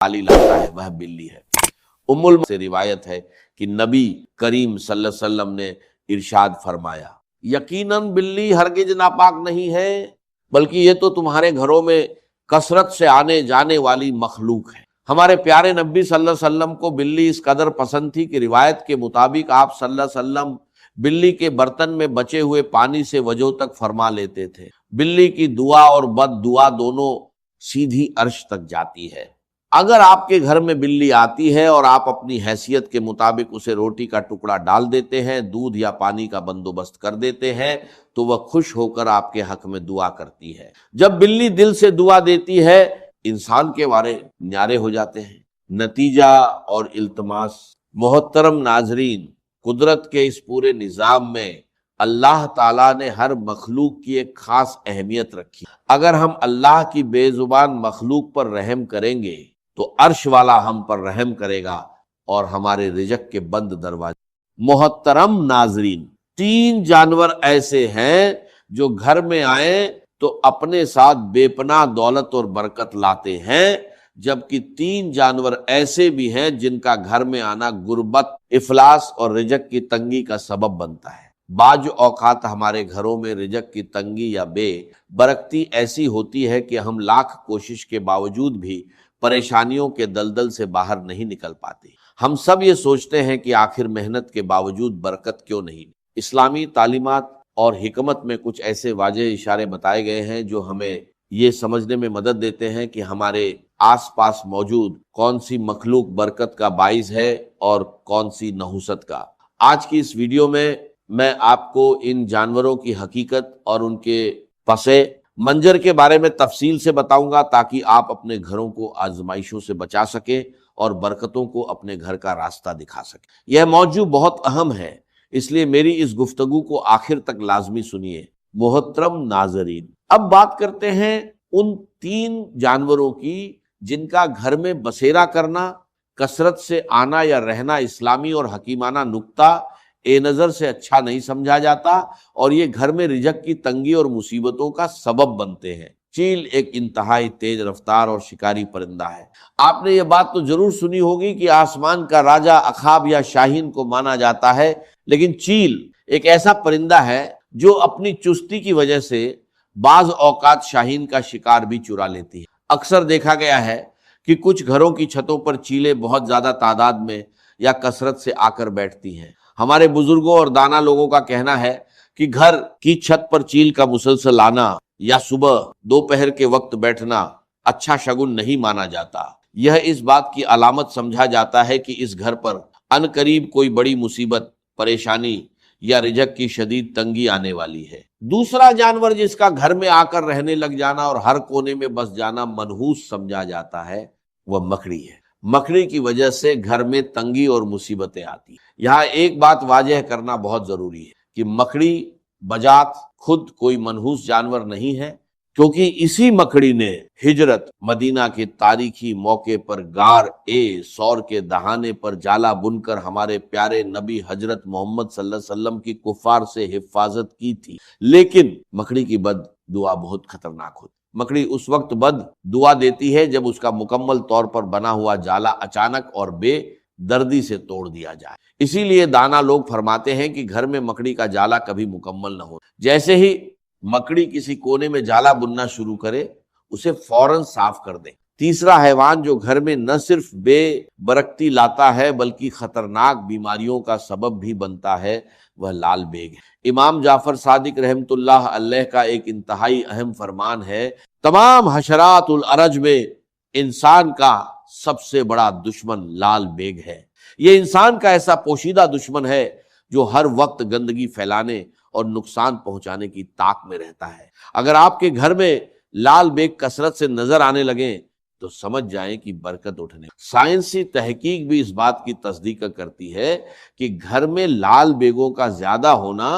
پالی لاتا ہے وہ بلی ہے۔ ام المؤمنین سے روایت ہے کہ نبی کریم صلی اللہ علیہ وسلم نے ارشاد فرمایا یقیناً بلی ہرگز ناپاک نہیں ہے، بلکہ یہ تو تمہارے گھروں میں کثرت سے آنے جانے والی مخلوق ہے۔ ہمارے پیارے نبی صلی اللہ علیہ وسلم کو بلی اس قدر پسند تھی کہ روایت کے مطابق آپ صلی اللہ علیہ وسلم بلی کے برتن میں بچے ہوئے پانی سے وضو تک فرما لیتے تھے۔ بلی کی دعا اور بد دعا دونوں سیدھی عرش تک جاتی ہے۔ اگر آپ کے گھر میں بلی آتی ہے اور آپ اپنی حیثیت کے مطابق اسے روٹی کا ٹکڑا ڈال دیتے ہیں، دودھ یا پانی کا بندوبست کر دیتے ہیں، تو وہ خوش ہو کر آپ کے حق میں دعا کرتی ہے۔ جب بلی دل سے دعا دیتی ہے، انسان کے وارے نیارے ہو جاتے ہیں۔ نتیجہ اور التماس، محترم ناظرین، قدرت کے اس پورے نظام میں اللہ تعالیٰ نے ہر مخلوق کی ایک خاص اہمیت رکھی۔ اگر ہم اللہ کی بے زبان مخلوق پر رحم کریں گے تو عرش والا ہم پر رحم کرے گا اور ہمارے رزق کے بند دروازے۔ محترم ناظرین، 3 جانور ایسے ہیں جو گھر میں آئیں تو اپنے ساتھ بے پناہ دولت اور برکت لاتے ہیں، جبکہ 3 جانور ایسے بھی ہیں جن کا گھر میں آنا غربت، افلاس اور رزق کی تنگی کا سبب بنتا ہے۔ بعض اوقات ہمارے گھروں میں رزق کی تنگی یا بے برکتی ایسی ہوتی ہے کہ ہم لاکھ کوشش کے باوجود بھی پریشانیوں کے دلدل سے باہر نہیں نکل پاتے۔ ہم سب یہ سوچتے ہیں کہ آخر محنت کے باوجود برکت کیوں نہیں۔ اسلامی تعلیمات اور حکمت میں کچھ ایسے واضح اشارے بتائے گئے ہیں جو ہمیں یہ سمجھنے میں مدد دیتے ہیں کہ ہمارے آس پاس موجود کون سی مخلوق برکت کا باعث ہے اور کون سی نحوست کا۔ آج کی اس ویڈیو میں آپ کو ان جانوروں کی حقیقت اور ان کے پس منظر کے بارے میں تفصیل سے بتاؤں گا تاکہ آپ اپنے گھروں کو آزمائشوں سے بچا سکیں اور برکتوں کو اپنے گھر کا راستہ دکھا سکیں۔ یہ موضوع بہت اہم ہے، اس لیے میری اس گفتگو کو آخر تک لازمی سنیے۔ محترم ناظرین، اب بات کرتے ہیں ان 3 جانوروں کی جن کا گھر میں بسیرا کرنا، کثرت سے آنا یا رہنا اسلامی اور حکیمانہ نقطہ نظر سے اچھا نہیں سمجھا جاتا اور یہ گھر میں رزق کی تنگی اور مصیبتوں کا سبب بنتے ہیں۔ چیل ایک انتہائی تیز رفتار اور شکاری پرندہ ہے۔ آپ نے یہ بات تو ضرور سنی ہوگی کہ آسمان کا راجا عقاب یا شاہین کو مانا جاتا ہے، لیکن چیل ایک ایسا پرندہ ہے جو اپنی چستی کی وجہ سے بعض اوقات شاہین کا شکار بھی چرا لیتی ہے۔ اکثر دیکھا گیا ہے کہ کچھ گھروں کی چھتوں پر چیلیں بہت زیادہ تعداد میں یا کثرت سے آ کر بیٹھتی ہیں۔ ہمارے بزرگوں اور دانا لوگوں کا کہنا ہے کہ گھر کی چھت پر چیل کا مسلسل آنا یا صبح دوپہر کے وقت بیٹھنا اچھا شگن نہیں مانا جاتا۔ یہ اس بات کی علامت سمجھا جاتا ہے کہ اس گھر پر ان قریب کوئی بڑی مصیبت، پریشانی یا رزق کی شدید تنگی آنے والی ہے۔ دوسرا جانور جس کا گھر میں آ کر رہنے لگ جانا اور ہر کونے میں بس جانا منحوس سمجھا جاتا ہے، وہ مکڑی ہے۔ مکڑی کی وجہ سے گھر میں تنگی اور مصیبتیں آتی ہیں۔ یہاں ایک بات واضح کرنا بہت ضروری ہے کہ مکڑی بذات خود کوئی منحوس جانور نہیں ہے، کیونکہ اسی مکڑی نے ہجرت مدینہ کے تاریخی موقع پر غار سور کے دہانے پر جالا بن کر ہمارے پیارے نبی حضرت محمد صلی اللہ علیہ وسلم کی کفار سے حفاظت کی تھی۔ لیکن مکڑی کی بد دعا بہت خطرناک ہوتی۔ مکڑی اس وقت بد دعا دیتی ہے جب اس کا مکمل طور پر بنا ہوا جالا اچانک اور بے دردی سے توڑ دیا جائے۔ اسی لیے دانا لوگ فرماتے ہیں کہ گھر میں مکڑی کا جالا کبھی مکمل نہ ہو۔ جیسے ہی مکڑی کسی کونے میں جالا بننا شروع کرے، اسے فوراً صاف کر دیں۔ تیسرا حیوان جو گھر میں نہ صرف بے برکتی لاتا ہے بلکہ خطرناک بیماریوں کا سبب بھی بنتا ہے، وہ لال بیگ ہے۔ امام جعفر صادق رحمۃ اللہ علیہ کا ایک انتہائی اہم فرمان ہے، تمام حشرات الارض میں انسان کا سب سے بڑا دشمن لال بیگ ہے۔ یہ انسان کا ایسا پوشیدہ دشمن ہے جو ہر وقت گندگی پھیلانے اور نقصان پہنچانے کی طاق میں رہتا ہے۔ اگر آپ کے گھر میں لال بیگ کثرت سے نظر آنے لگیں تو سمجھ جائیں کہ برکت اٹھنے۔ سائنسی تحقیق بھی اس بات کی تصدیق کرتی ہے کہ گھر میں لال بیگوں کا زیادہ ہونا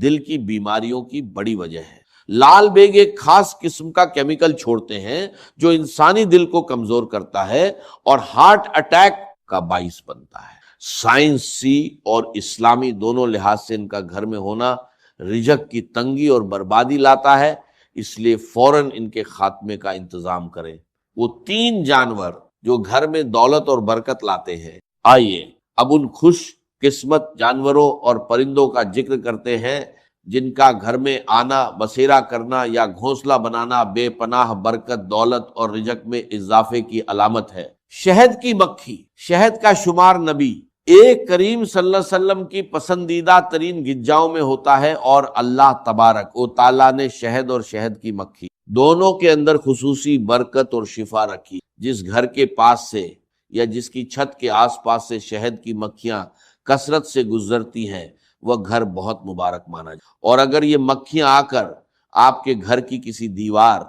دل کی بیماریوں کی بڑی وجہ ہے۔ لال بیگ ایک خاص قسم کا کیمیکل چھوڑتے ہیں جو انسانی دل کو کمزور کرتا ہے اور ہارٹ اٹیک کا باعث بنتا ہے۔ سائنسی اور اسلامی دونوں لحاظ سے ان کا گھر میں ہونا رزق کی تنگی اور بربادی لاتا ہے، اس لیے فوراً ان کے خاتمے کا انتظام کریں۔ وہ 3 جانور جو گھر میں دولت اور برکت لاتے ہیں۔ آئیے اب ان خوش قسمت جانوروں اور پرندوں کا ذکر کرتے ہیں جن کا گھر میں آنا، بسیرا کرنا یا گھونسلہ بنانا بے پناہ برکت، دولت اور رزق میں اضافے کی علامت ہے۔ شہد کی مکھی، شہد کا شمار نبی ایک کریم صلی اللہ علیہ وسلم کی پسندیدہ ترین غذاؤں میں ہوتا ہے، اور اللہ تبارک و تعالیٰ نے شہد اور شہد کی مکھی دونوں کے اندر خصوصی برکت اور شفا رکھی۔ جس گھر کے پاس سے یا جس کی چھت کے آس پاس سے شہد کی مکھیاں کثرت سے گزرتی ہیں وہ گھر بہت مبارک مانا جائے، اور اگر یہ مکھیاں آ کر آپ کے گھر کی کسی دیوار،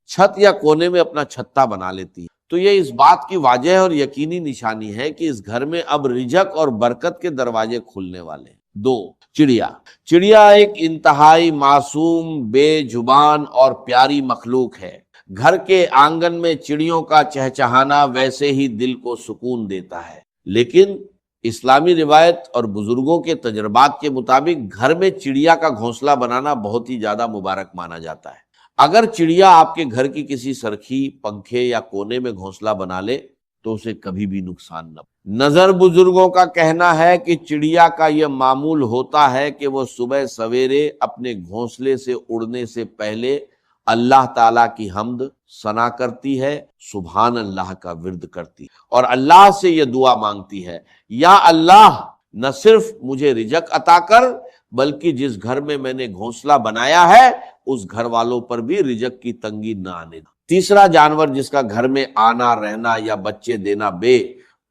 چھت یا کونے میں اپنا چھتا بنا لیتی ہیں تو یہ اس بات کی واضح اور یقینی نشانی ہے کہ اس گھر میں اب رزق اور برکت کے دروازے کھلنے والے ہیں۔ 2. چڑیا، چڑیا ایک انتہائی معصوم، بے زبان اور پیاری مخلوق ہے۔ گھر کے آنگن میں چڑیوں کا چہچہانا ویسے ہی دل کو سکون دیتا ہے، لیکن اسلامی روایت اور بزرگوں کے تجربات کے مطابق گھر میں چڑیا کا گھونسلہ بنانا بہت ہی زیادہ مبارک مانا جاتا ہے۔ اگر چڑیا آپ کے گھر کی کسی سرخی، پنکھے یا کونے میں گھونسلہ بنا لے تو اسے کبھی بھی نقصان نہ۔ نظر بزرگوں کا کہنا ہے کہ چڑیا کا یہ معمول ہوتا ہے کہ وہ صبح سویرے اپنے گھونسلے سے اڑنے سے پہلے اللہ تعالیٰ کی حمد ثنا کرتی ہے، سبحان اللہ کا ورد کرتی ہے، اور اللہ سے یہ دعا مانگتی ہے، یا اللہ نہ صرف مجھے رزق عطا کر بلکہ جس گھر میں میں نے گھونسلہ بنایا ہے اس گھر والوں پر بھی رزق کی تنگی نہ آنے دے۔ تیسرا جانور جس کا گھر میں آنا، رہنا یا بچے دینا بے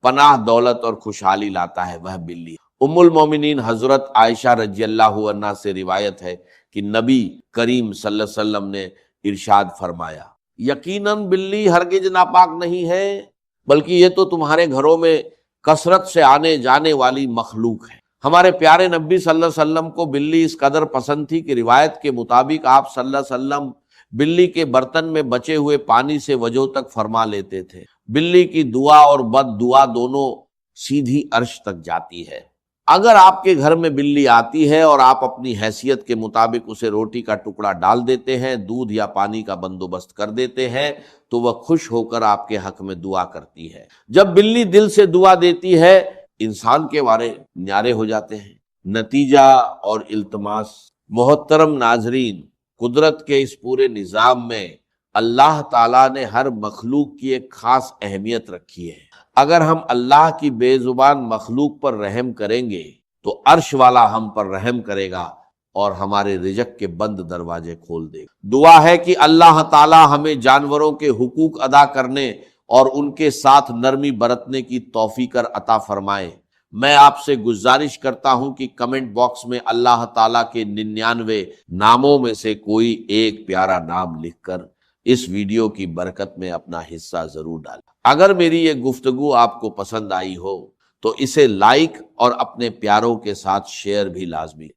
پناہ دولت اور خوشحالی لاتا ہے وہ بلی۔ ام المومنین حضرت عائشہ رضی اللہ عنہا سے روایت ہے کہ نبی کریم صلی اللہ علیہ وسلم نے ارشاد فرمایا، یقیناً بلی ہرگز ناپاک نہیں ہے بلکہ یہ تو تمہارے گھروں میں کثرت سے آنے جانے والی مخلوق ہے۔ ہمارے پیارے نبی صلی اللہ علیہ وسلم کو بلی اس قدر پسند تھی کہ روایت کے مطابق آپ صلی اللہ علیہ وسلم بلی کے برتن میں بچے ہوئے پانی سے وضو تک فرما لیتے تھے۔ بلی کی دعا اور بد دعا دونوں سیدھی عرش تک جاتی ہے۔ اگر آپ کے گھر میں بلی آتی ہے اور آپ اپنی حیثیت کے مطابق اسے روٹی کا ٹکڑا ڈال دیتے ہیں، دودھ یا پانی کا بندوبست کر دیتے ہیں تو وہ خوش ہو کر آپ کے حق میں دعا کرتی ہے۔ جب بلی دل سے دعا دیتی ہے انسان کے وارے نیارے ہو جاتے ہیں۔ نتیجہ اور التماس، محترم ناظرین، قدرت کے اس پورے نظام میں اللہ تعالیٰ نے ہر مخلوق کی ایک خاص اہمیت رکھی ہے۔ اگر ہم اللہ کی بے زبان مخلوق پر رحم کریں گے تو عرش والا ہم پر رحم کرے گا اور ہمارے رزق کے بند دروازے کھول دے گا۔ دعا ہے کہ اللہ تعالیٰ ہمیں جانوروں کے حقوق ادا کرنے اور ان کے ساتھ نرمی برتنے کی توفیق عطا فرمائے۔ میں آپ سے گزارش کرتا ہوں کہ کمنٹ باکس میں اللہ تعالیٰ کے 99 ناموں میں سے کوئی ایک پیارا نام لکھ کر اس ویڈیو کی برکت میں اپنا حصہ ضرور ڈالیں۔ اگر میری یہ گفتگو آپ کو پسند آئی ہو تو اسے لائک اور اپنے پیاروں کے ساتھ شیئر بھی لازمی۔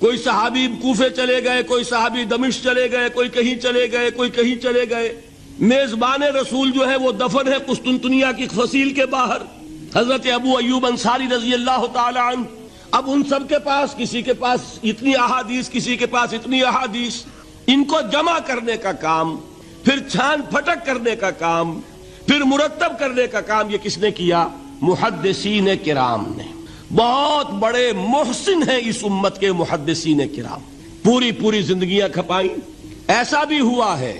کوئی صحابی کوفے چلے گئے، کوئی صحابی دمشق چلے گئے، کوئی کہیں چلے گئے، کوئی کہیں چلے گئے۔ میزبان رسول جو ہے وہ دفن ہے قسطنطنیہ کی فصیل کے باہر، حضرت ابو ایوب انصاری رضی اللہ تعالی عنہ۔ اب ان سب کے پاس، کسی کے پاس اتنی احادیث، کسی کے پاس اتنی احادیث، ان کو جمع کرنے کا کام، پھر چھان پھٹک کرنے کا کام، پھر مرتب کرنے کا کام یہ کس نے کیا؟ محدثین کرام نے۔ بہت بڑے محسن ہیں اس امت کے محدثین کرام، پوری زندگیاں کھپائیں۔ ایسا بھی ہوا ہے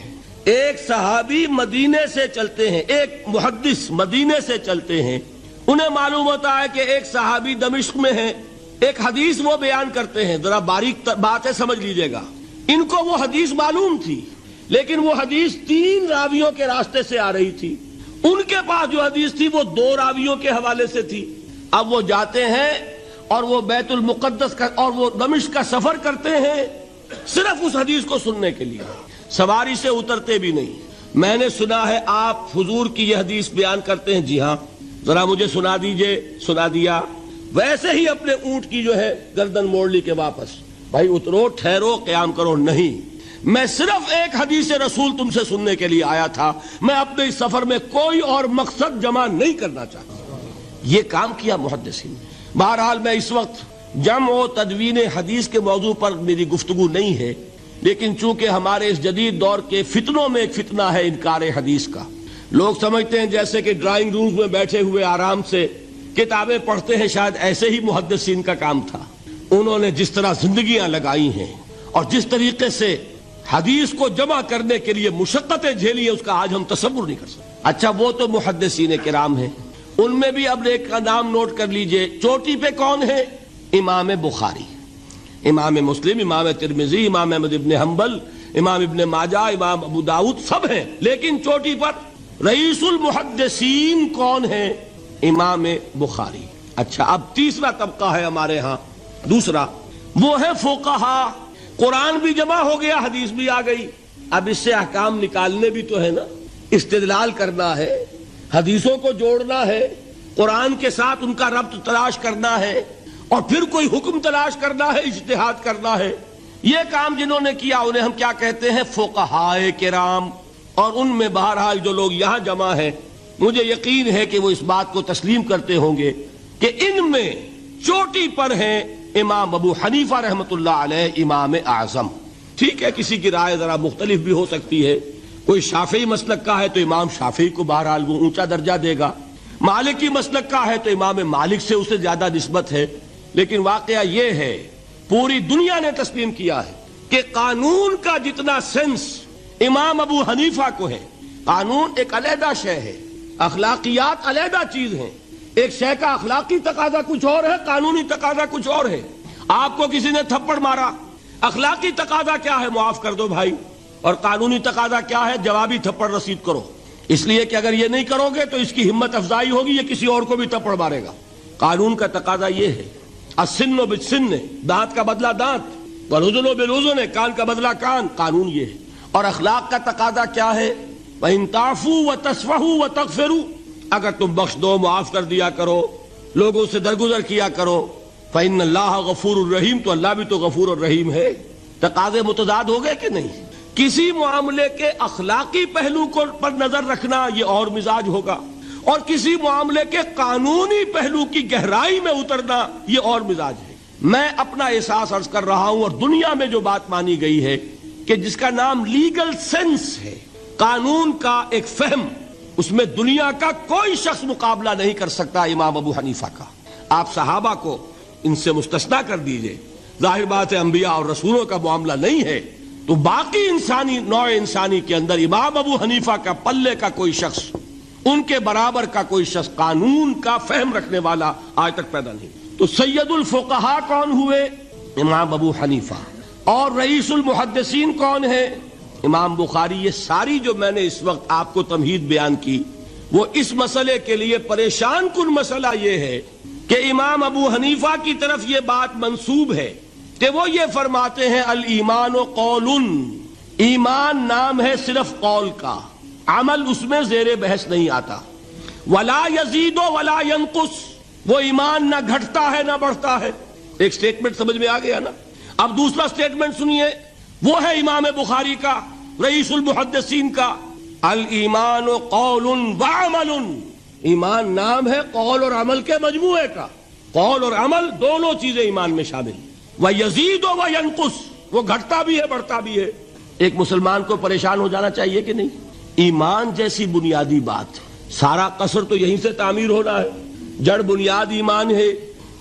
ایک صحابی مدینے سے چلتے ہیں، ایک محدث مدینے سے چلتے ہیں، انہیں معلوم ہوتا ہے کہ ایک صحابی دمشق میں ہے، ایک حدیث وہ بیان کرتے ہیں، ذرا باریک بات ہے سمجھ لیجئے گا۔ ان کو وہ حدیث معلوم تھی لیکن وہ حدیث 3 راویوں کے راستے سے آ رہی تھی، ان کے پاس جو حدیث تھی وہ 2 راویوں کے حوالے سے تھی۔ اب وہ جاتے ہیں اور وہ بیت المقدس کا اور وہ دمشق کا سفر کرتے ہیں صرف اس حدیث کو سننے کے لیے، سواری سے اترتے بھی نہیں۔ میں نے سنا ہے آپ حضور کی یہ حدیث بیان کرتے ہیں، جی ہاں، ذرا مجھے سنا دیجئے۔ سنا دیا، ویسے ہی اپنے اونٹ کی جو ہے گردن موڑ لی کہ واپس، بھائی اترو، ٹھہرو، قیام کرو۔ نہیں، میں صرف ایک حدیث رسول تم سے سننے کے لیے آیا تھا، میں اپنے اس سفر میں کوئی اور مقصد جمع نہیں کرنا چاہتا۔ یہ کام کیا محدثین۔ بہرحال میں اس وقت جمع و تدوین حدیث کے موضوع پر میری گفتگو نہیں ہے، لیکن چونکہ ہمارے اس جدید دور کے فتنوں میں ایک فتنہ ہے انکار حدیث کا، لوگ سمجھتے ہیں جیسے کہ ڈرائنگ رومز میں بیٹھے ہوئے آرام سے کتابیں پڑھتے ہیں، شاید ایسے ہی محدثین کا کام تھا۔ انہوں نے جس طرح زندگیاں لگائی ہیں اور جس طریقے سے حدیث کو جمع کرنے کے لیے مشقتیں جھیلی ہیں، اس کا آج ہم تصور نہیں کر سکتے۔ اچھا، وہ تو محدثین کرام ہیں، ان میں بھی اب ایک کا نام نوٹ کر لیجئے، چوٹی پہ کون ہے؟ امام بخاری، امام مسلم، امام ترمذی، امام احمد ابن حنبل، امام ابن ماجہ، امام ابو داؤد، سب ہیں، لیکن چوٹی پر رئیس المحدثین کون ہے؟ امام بخاری۔ اچھا، اب تیسرا طبقہ ہے ہمارے ہاں، دوسرا، وہ ہے فقہا۔ قرآن بھی جمع ہو گیا، حدیث بھی آ گئی، اب اس سے احکام نکالنے بھی تو ہے نا، استدلال کرنا ہے، حدیثوں کو جوڑنا ہے، قرآن کے ساتھ ان کا ربط تلاش کرنا ہے، اور پھر کوئی حکم تلاش کرنا ہے، اجتہاد کرنا ہے۔ یہ کام جنہوں نے کیا انہیں ہم کیا کہتے ہیں؟ فقہائے کرام۔ اور ان میں بہرحال جو لوگ یہاں جمع ہیں، مجھے یقین ہے کہ وہ اس بات کو تسلیم کرتے ہوں گے کہ ان میں چوٹی پر ہیں امام ابو حنیفہ رحمۃ اللہ علیہ، امام اعظم۔ ٹھیک ہے، کسی کی رائے ذرا مختلف بھی ہو سکتی ہے، کوئی شافعی مسلک کا ہے تو امام شافعی کو بہرحال وہ اونچا درجہ دے گا، مالکی مسلک کا ہے تو امام مالک سے اسے زیادہ نسبت ہے، لیکن واقعہ یہ ہے پوری دنیا نے تسلیم کیا ہے کہ قانون کا جتنا سینس امام ابو حنیفہ کو ہے، قانون ایک علیحدہ شے ہے، اخلاقیات علیحدہ چیز ہیں، ایک شے کا اخلاقی تقاضا کچھ اور ہے، قانونی تقاضا کچھ اور ہے۔ آپ کو کسی نے تھپڑ مارا، اخلاقی تقاضا کیا ہے؟ معاف کر دو بھائی، اور قانونی تقاضا کیا ہے؟ جوابی تھپڑ رسید کرو، اس لیے کہ اگر یہ نہیں کرو گے تو اس کی ہمت افزائی ہوگی، یہ کسی اور کو بھی تھپڑ مارے گا۔ قانون کا تقاضا یہ ہے، السن بالسن، دانت کا بدلہ دانت، والاذن بالاذن، کان کا بدلہ کان، قانون یہ ہے۔ اور اخلاق کا تقاضا کیا ہے؟ وَإِن تَعْفُوا وَتَصْفَحُوا وَتَغْفِرُوا، اگر تم بخش دو، معاف کر دیا کرو، لوگوں سے درگزر کیا کرو، فَإِنَّ اللَّهَ غَفُورٌ رَحِيمٌ، تو اللہ بھی تو غفور الرحیم ہے۔ تقاضے متضاد ہو گئے کہ نہیں؟ کسی معاملے کے اخلاقی پہلو کو پر نظر رکھنا یہ اور مزاج ہوگا، اور کسی معاملے کے قانونی پہلو کی گہرائی میں اترنا یہ اور مزاج ہے۔ میں اپنا احساس عرض کر رہا ہوں، اور دنیا میں جو بات مانی گئی ہے کہ جس کا نام لیگل سینس ہے، قانون کا ایک فہم، اس میں دنیا کا کوئی شخص مقابلہ نہیں کر سکتا امام ابو حنیفہ کا۔ آپ صحابہ کو ان سے مستثنیٰ کر دیجئے، ظاہر بات ہے انبیاء اور رسولوں کا معاملہ نہیں ہے، تو باقی انسانی نوع انسانی کے اندر امام ابو حنیفہ کا پلے کا کوئی شخص، ان کے برابر کا کوئی شخص قانون کا فہم رکھنے والا آج تک پیدا نہیں۔ تو سید الفقہاء کون ہوئے؟ امام ابو حنیفہ۔ اور رئیس المحدثین کون ہے؟ امام بخاری۔ یہ ساری جو میں نے اس وقت آپ کو تمہید بیان کی، وہ اس مسئلے کے لیے پریشان کن مسئلہ یہ ہے کہ امام ابو حنیفہ کی طرف یہ بات منسوب ہے کہ وہ یہ فرماتے ہیں الایمان قول، ایمان نام ہے صرف قول کا، عمل اس میں زیر بحث نہیں آتا، ولا یزید ولا ینقص، وہ ایمان نہ گھٹتا ہے نہ بڑھتا ہے۔ ایک سٹیٹمنٹ سمجھ میں آ گیا نا؟ اب دوسرا سٹیٹمنٹ سنیے، وہ ہے امام بخاری کا، رئیس المحدثین کا، الایمان قول وعمل، ایمان نام ہے قول اور عمل کے مجموعے کا، قول اور عمل دونوں چیزیں ایمان میں شامل، وَيَزِيدُ وَيَنْقُصُ، وہ گھٹتا بھی ہے بڑھتا بھی ہے۔ ایک مسلمان کو پریشان ہو جانا چاہیے کہ نہیں؟ ایمان جیسی بنیادی بات، سارا قصر تو یہیں سے تعمیر ہونا ہے، جڑ بنیاد ایمان ہے۔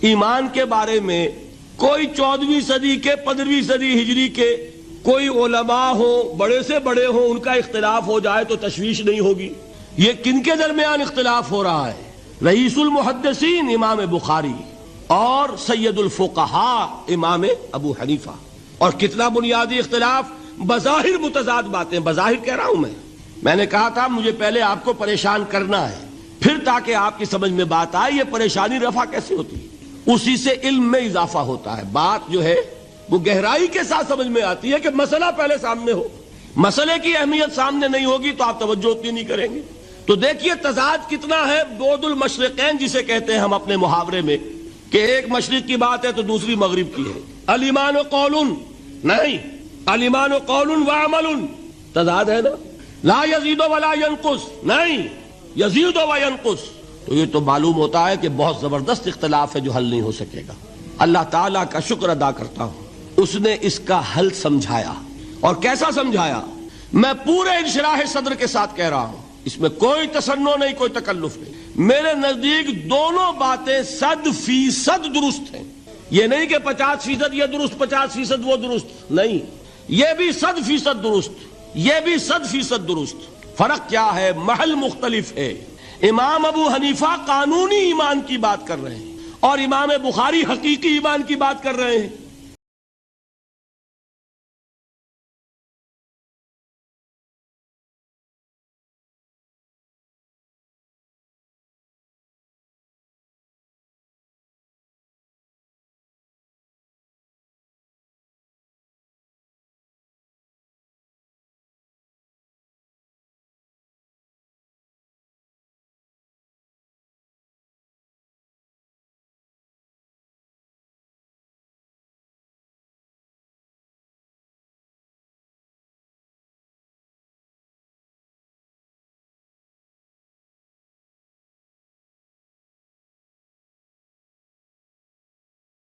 ایمان کے بارے میں کوئی 14ویں صدی کے 15ویں صدی ہجری کے کوئی علماء ہوں، بڑے سے بڑے ہوں، ان کا اختلاف ہو جائے تو تشویش نہیں ہوگی۔ یہ کن کے درمیان اختلاف ہو رہا ہے؟ رئیس المحدثین امام بخاری اور سید الفقہاء امام ابو حنیفہ۔ اور کتنا بنیادی اختلاف، بظاہر متضاد باتیں، بظاہر کہہ رہا ہوں میں نے کہا تھا مجھے پہلے آپ کو پریشان کرنا ہے، پھر تاکہ آپ کی سمجھ میں بات آئے یہ پریشانی رفع کیسے ہوتی ہے، اسی سے علم میں اضافہ ہوتا ہے۔ بات جو ہے وہ گہرائی کے ساتھ سمجھ میں آتی ہے کہ مسئلہ پہلے سامنے ہو، مسئلے کی اہمیت سامنے نہیں ہوگی تو آپ توجہ اتنی نہیں کریں گے۔ تو دیکھیے تضاد کتنا ہے، بعد المشرقین جسے کہتے ہیں ہم اپنے محاورے میں، کہ ایک مشرق کی بات ہے تو دوسری مغرب کی ہے۔ الایمان قول نہیں، الایمان قول وعمل، تضاد ہے نا۔ لا یزید ولا ینقص نہیں، یزید و ینقص، تو یہ تو معلوم ہوتا ہے کہ بہت زبردست اختلاف ہے جو حل نہیں ہو سکے گا۔ اللہ تعالیٰ کا شکر ادا کرتا ہوں، اس نے اس کا حل سمجھایا، اور کیسا سمجھایا؟ میں پورے انشراح صدر کے ساتھ کہہ رہا ہوں، اس میں کوئی تصنع نہیں، کوئی تکلف نہیں. میرے نزدیک دونوں باتیں 100% درست ہیں. یہ نہیں کہ 50% یہ درست 50% وہ درست، نہیں، یہ بھی 100% درست، یہ بھی 100% درست. فرق کیا ہے؟ محل مختلف ہے. امام ابو حنیفہ قانونی ایمان کی بات کر رہے ہیں اور امام بخاری حقیقی ایمان کی بات کر رہے ہیں.